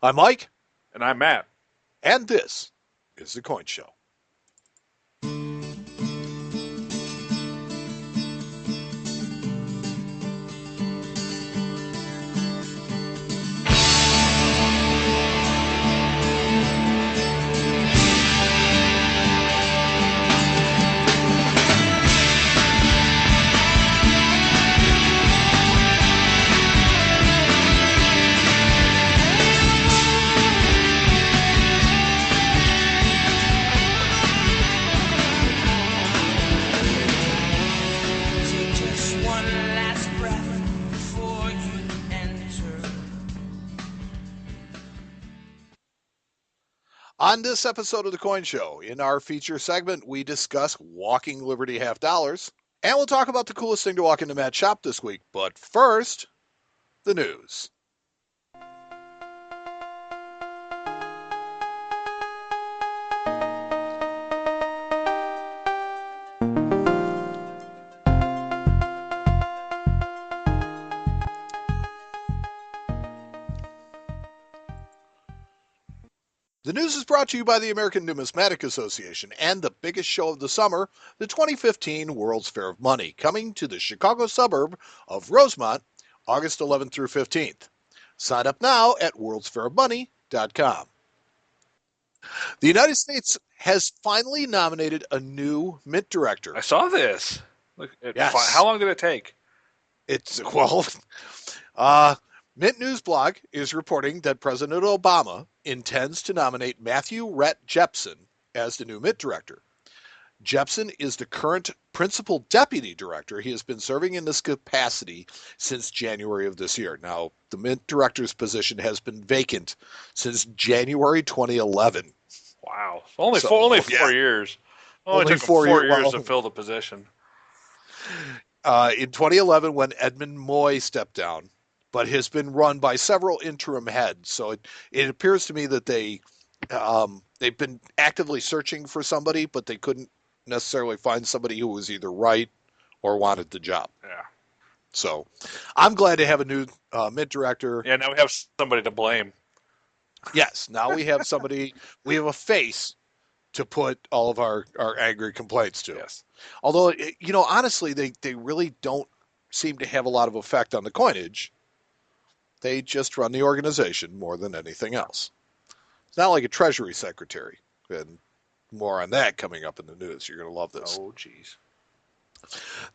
I'm Mike, And I'm Matt. and this is The Coin Show. Take just one last breath before you enter. On this episode of The Coin Show, in our feature segment, we discuss walking Liberty half dollars, and we'll talk about the coolest thing to walk into Matt's shop this week. But first, the news. The news is brought to you by the American Numismatic Association and the biggest show of the summer, the 2015 World's Fair of Money, coming to the Chicago suburb of Rosemont, August 11th through 15th. Sign up now at worldsfairofmoney.com. The United States has finally nominated a new mint director. I saw this. Look, Yes. How long did it take? Mint News Blog is reporting that President Obama intends to nominate Matthew Rhett Jepson as the new mint director. Jepson is the current principal deputy director. He has been serving in this capacity since January of this year. Now, the mint director's position has been vacant since January 2011. Wow. Only So, four yeah. years. Only Only took him 4 4 years. years Well, to fill the position. in 2011, when Edmund Moy stepped down, but has been run by several interim heads. So it appears to me that they've been actively searching for somebody, but they couldn't necessarily find somebody who was either right or wanted the job. Yeah. So I'm glad to have a new mint director. Yeah, now we have somebody to blame. Yes, now we have somebody, we have a face to put all of our angry complaints to. Yes. Although, honestly, they really don't seem to have a lot of effect on the coinage. They just run the organization more than anything else. It's not like a Treasury Secretary. And more on that coming up in the news. You're going to love this. Oh, jeez.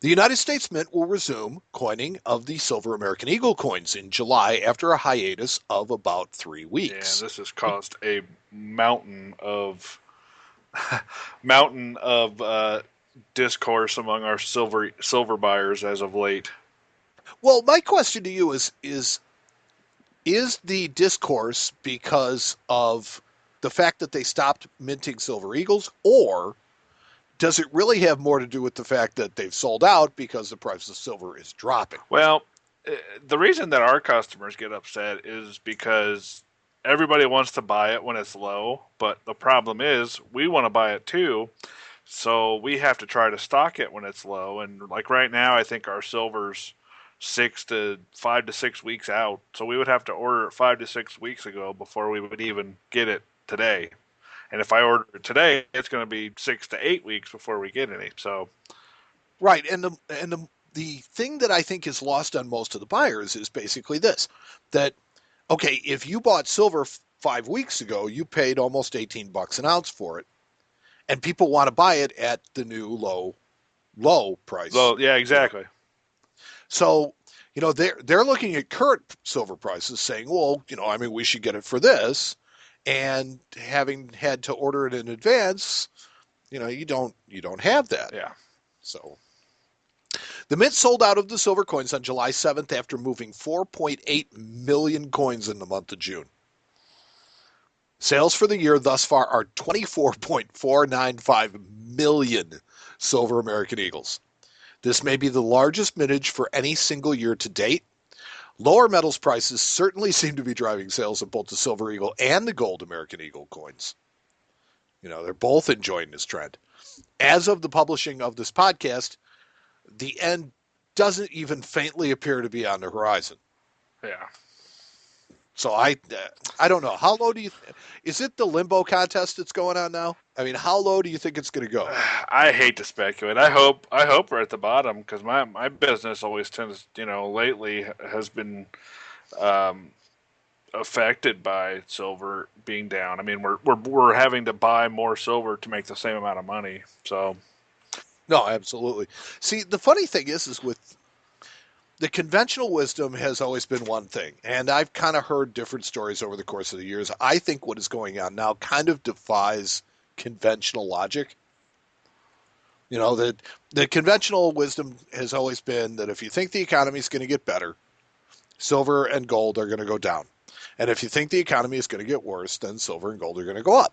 The United States Mint will resume coining of the silver American Eagle coins in July after a hiatus of about 3 Yeah, weeks. this has caused a mountain of discourse among our silver buyers as of late. Well, my question to you is the discourse because of the fact that they stopped minting silver eagles, or does it really have more to do with the fact that they've sold out because the price of silver is dropping? Well, the reason that our customers get upset is because everybody wants to buy it when it's low, but the problem is we want to buy it too. So we have to try to stock it when it's low. And like right now, I think our silver's 5 to 6 weeks out. So we would have to order it 5 to 6 weeks ago before we would even get it today. And if I order it today, it's going to be 6 to 8 weeks before we get any. So Right, and the thing that I think is lost on most of the buyers is basically this: that okay, if you bought silver 5 weeks ago, you paid almost $18 an ounce for it, and people want to buy it at the new low price. yeah, exactly. So, they're looking at current silver prices saying, well, we should get it for this. And having had to order it in advance, you don't have that. Yeah. So the mint sold out of the silver coins on July 7th after moving 4.8 million coins in the month of June. Sales for the year thus far are 24.495 million silver American Eagles. This may be the largest mintage for any single year to date. Lower metals prices certainly seem to be driving sales of both the Silver Eagle and the Gold American Eagle coins. They're both enjoying this trend. As of the publishing of this podcast, the end doesn't even faintly appear to be on the horizon. Yeah. So I don't know. How low do you? Is it the limbo contest that's going on now? I mean, how low do you think it's going to go? I hate to speculate. I hope we're at the bottom because my business always tends, lately has been um, affected by silver being down. I mean, we're having to buy more silver to make the same amount of money. So No, absolutely. See, the funny thing is with the conventional wisdom has always been one thing, and I've kind of heard different stories over the course of the years. I think what is going on now kind of defies conventional logic. You know, that the conventional wisdom has always been that if you think the economy is going to get better, silver and gold are going to go down. And if you think the economy is going to get worse, then silver and gold are going to go up.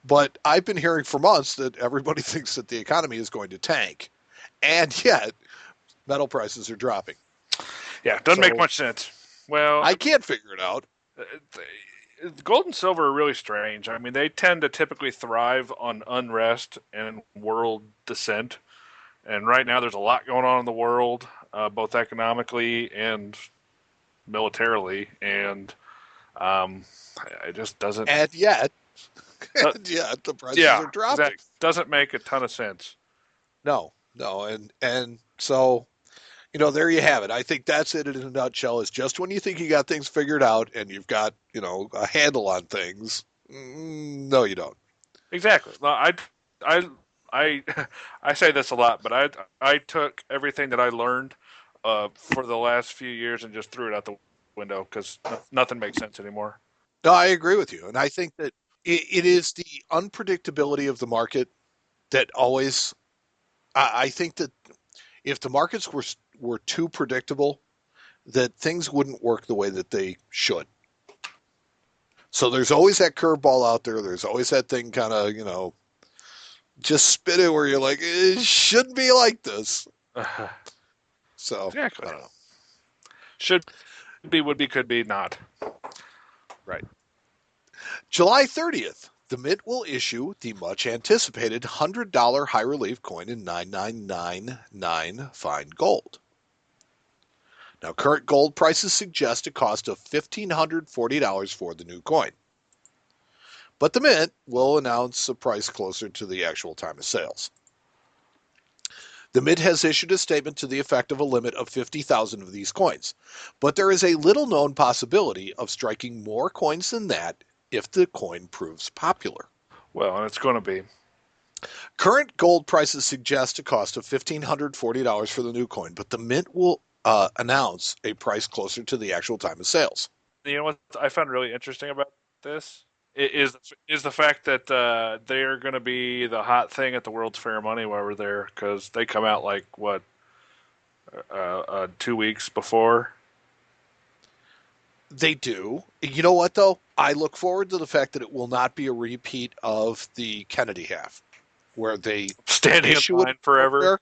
But I've been hearing for months that everybody thinks that the economy is going to tank. And yet, metal prices are dropping. yeah, doesn't make So much sense. Well, I can't figure it out. gold and silver are really strange. I mean, they tend to typically thrive on unrest and world descent. And right now, there's a lot going on in the world, both economically and militarily, and um, it just doesn't. And yet, Uh, and yet the prices yeah, are dropping. exactly. Doesn't make a ton of sense. No, no, and so there you have it. I think that's it in a nutshell. Is just when you think you got things figured out and you've got a handle on things, no, you don't. Exactly. No, I, I, I say this a lot, but I took everything that I learned for the last few years and just threw it out the window because nothing makes sense anymore. No, I agree with you, and I think that it is the unpredictability of the market that always. I think that if the markets were too predictable, that things wouldn't work the way that they should. So there's always that curveball out there. There's always that thing kind of, just spit it where you're like, it shouldn't be like this. So Exactly. I don't know. Should be, would be, could be, not. Right. July 30th, the Mint will issue the much anticipated $100 high relief coin in 9999 fine gold. Now, current gold prices suggest a cost of $1,540 for the new coin. But the Mint will announce a price closer to the actual time of sales. The Mint has issued a statement to the effect of a limit of 50,000 of these coins, but there is a little known possibility of striking more coins than that if the coin proves popular. Well, and it's going to be. Current gold prices suggest a cost of $1,540 for the new coin, but the Mint will announce a price closer to the actual time of sales. You know what I found really interesting about this is the fact that they're going to be the hot thing at the World's Fair of Money while we're there because they come out like what 2 weeks before. They do. You know what, though? I look forward to the fact that it will not be a repeat of the Kennedy half, where they Standing in issue line it forever.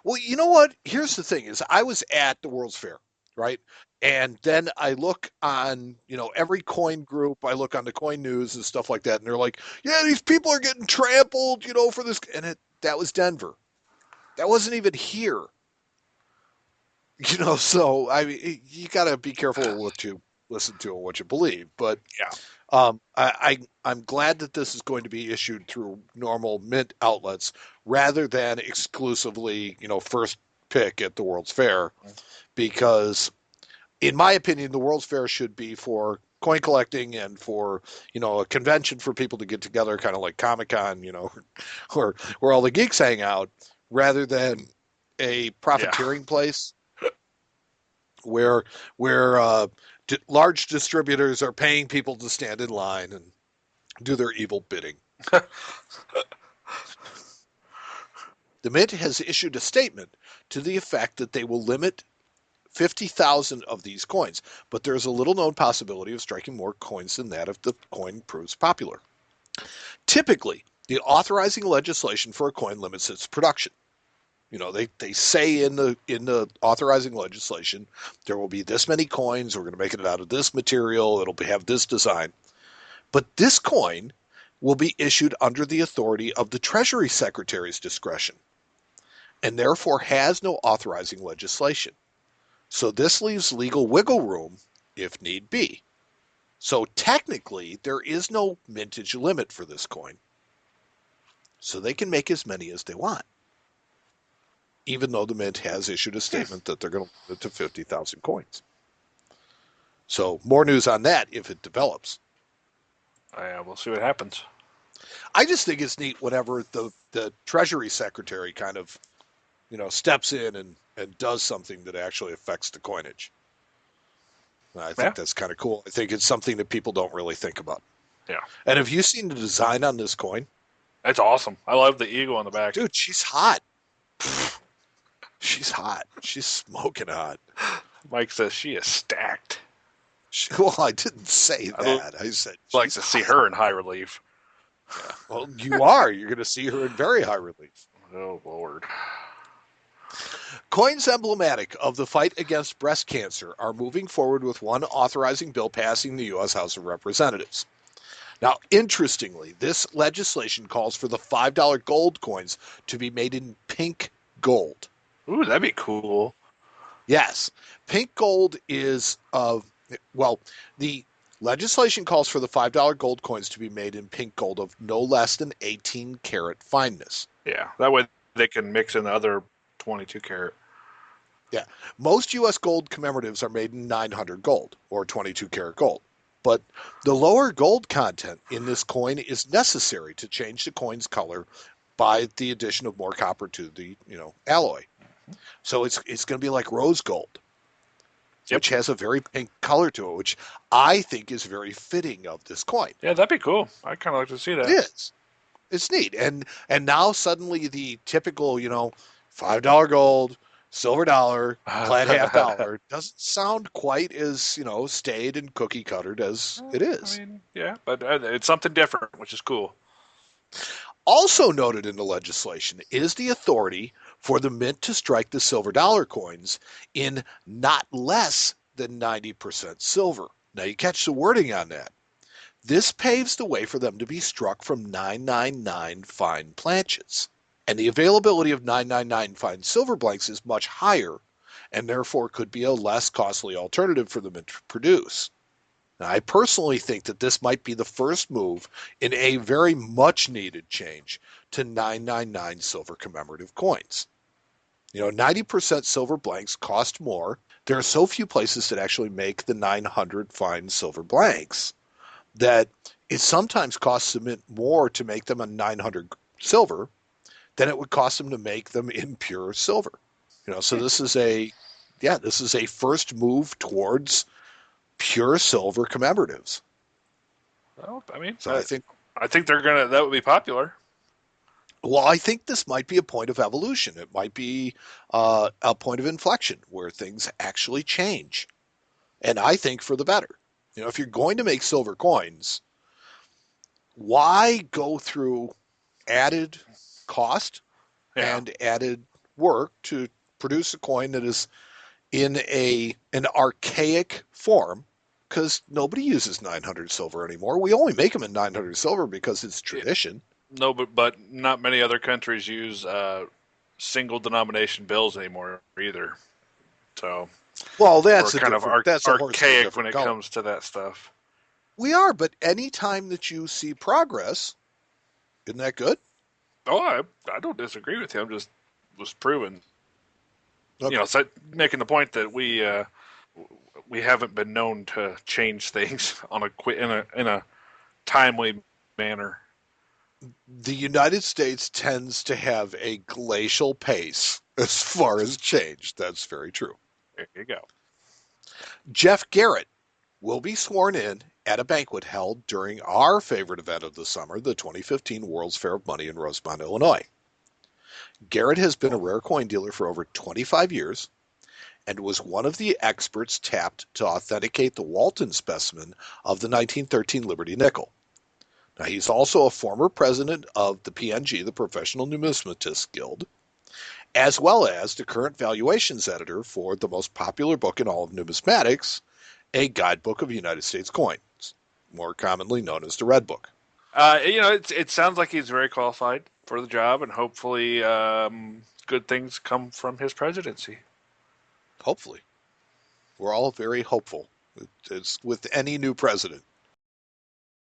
Well, you know what? Here's the thing: is I was at the World's Fair, right? And then I look on, every coin group. I look on the coin news and stuff like that, and they're like, "Yeah, these people are getting trampled, for this." And that was Denver. That wasn't even here. So I mean, you got to be careful what you listen to and what you believe. But Yeah. I'm glad that this is going to be issued through normal Mint outlets rather than exclusively, first pick at the World's Fair, because, in my opinion, the World's Fair should be for coin collecting and for, a convention for people to get together, kind of like Comic-Con, where all the geeks hang out, rather than a profiteering place where large distributors are paying people to stand in line and do their evil bidding. The Mint has issued a statement to the effect that they will limit 50,000 of these coins, but there's a little known possibility of striking more coins than that if the coin proves popular. Typically, the authorizing legislation for a coin limits its production. They say in the authorizing legislation, there will be this many coins, we're going to make it out of this material, it'll have this design. But this coin will be issued under the authority of the Treasury Secretary's discretion, and therefore has no authorizing legislation. So this leaves legal wiggle room if need be. So technically, there is no mintage limit for this coin. So they can make as many as they want, even though the mint has issued a statement that they're going to limit it to 50,000 coins. So more news on that if it develops. We'll see what happens. I just think it's neat whenever the Treasury Secretary kind of, steps in and does something that actually affects the coinage. I think that's kind of cool. I think it's something that people don't really think about. Yeah. And have you seen the design on this coin? That's awesome. I love the eagle on the back. Dude, she's hot. She's hot. She's smoking hot. Mike says she is stacked. Well, I didn't say that. I said I'd like to see her in high relief. Yeah. Well, you are. You're going to see her in very high relief. Oh, Lord. Coins emblematic of the fight against breast cancer are moving forward with one authorizing bill passing the U.S. House of Representatives. Now, interestingly, this legislation calls for the $5 gold coins to be made in pink gold. Ooh, that'd be cool. Yes. Pink gold is, the legislation calls for the $5 gold coins to be made in pink gold of no less than 18 karat fineness. Yeah, that way they can mix in the other 22 karat. Yeah. Most U.S. gold commemoratives are made in 900 gold, or 22 karat gold. But the lower gold content in this coin is necessary to change the coin's color by the addition of more copper to the, alloy. So it's going to be like rose gold, which has a very pink color to it, which I think is very fitting of this coin. Yeah, that'd be cool. I'd kind of like to see that. It is. It's neat. And now suddenly the typical, $5 gold, silver dollar, plaid half dollar doesn't sound quite as, staid and cookie cuttered as it is. I mean, yeah, but it's something different, which is cool. Also noted in the legislation is the authority for the mint to strike the silver dollar coins in not less than 90% silver. Now you catch the wording on that. This paves the way for them to be struck from 999 fine planches. And the availability of 999 fine silver blanks is much higher, and therefore could be a less costly alternative for the mint to produce. Now, I personally think that this might be the first move in a very much needed change to 999 silver commemorative coins. 90% silver blanks cost more. There are so few places that actually make the 900 fine silver blanks that it sometimes costs the mint more to make them a 900 silver than it would cost them to make them in pure silver. So this is a first move towards pure silver commemoratives. Well, I mean, so I think that would be popular. Well, I think this might be a point of evolution. It might be a point of inflection where things actually change. And I think for the better. If you're going to make silver coins, why go through added cost and added work to produce a coin that is in an archaic form? Because nobody uses 900 silver anymore. We only make them in 900 silver because it's tradition. No, but not many other countries use single denomination bills anymore either. So, well, that's kind of archaic when it comes to that stuff. We are, but any time that you see progress, isn't that good? Oh, I don't disagree with you. I'm just was proven. Okay. So making the point that we haven't been known to change things in a timely manner. The United States tends to have a glacial pace as far as change. That's very true. There you go. Jeff Garrett will be sworn in at a banquet held during our favorite event of the summer, the 2015 World's Fair of Money in Rosemont, Illinois. Garrett has been a rare coin dealer for over 25 years and was one of the experts tapped to authenticate the Walton specimen of the 1913 Liberty nickel. Now, he's also a former president of the PNG, the Professional Numismatists Guild, as well as the current valuations editor for the most popular book in all of numismatics, A Guidebook of United States Coins, more commonly known as the Red Book. It sounds like he's very qualified for the job, and hopefully good things come from his presidency. Hopefully. We're all very hopeful. It's with any new president.